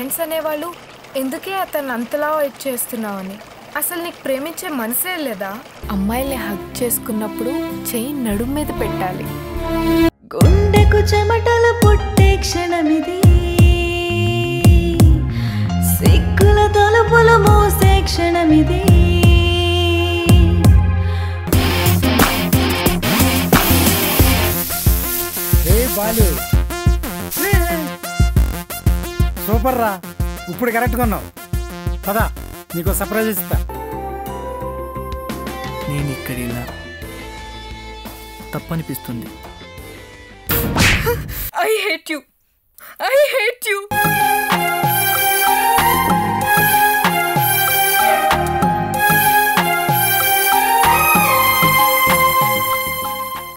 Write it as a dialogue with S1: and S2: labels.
S1: Friends అనేవాళ్ళు ఎందుకే అతను అంతలా వెయిట్ చేస్తున్నావని. అసలు నీకు ప్రేమించే మనసే లేదా? అమ్మాయిల్ని హగ్ చేసుకున్నప్పుడు చెయ్యి నడుము మీద పెట్టాలి.
S2: గుండెకు చెమటలు పుట్టే క్షణమిది, సిక్కుల తలుపులు మూసే క్షణమిది.
S3: సూపర్ రా, ఇప్పుడు కరెక్ట్గా ఉన్నావు. పదా నీకు సర్ప్రైజ్ ఇస్తా.
S4: నేను ఇక్కడ ఇలా తప్పనిపిస్తుంది.
S1: I hate you.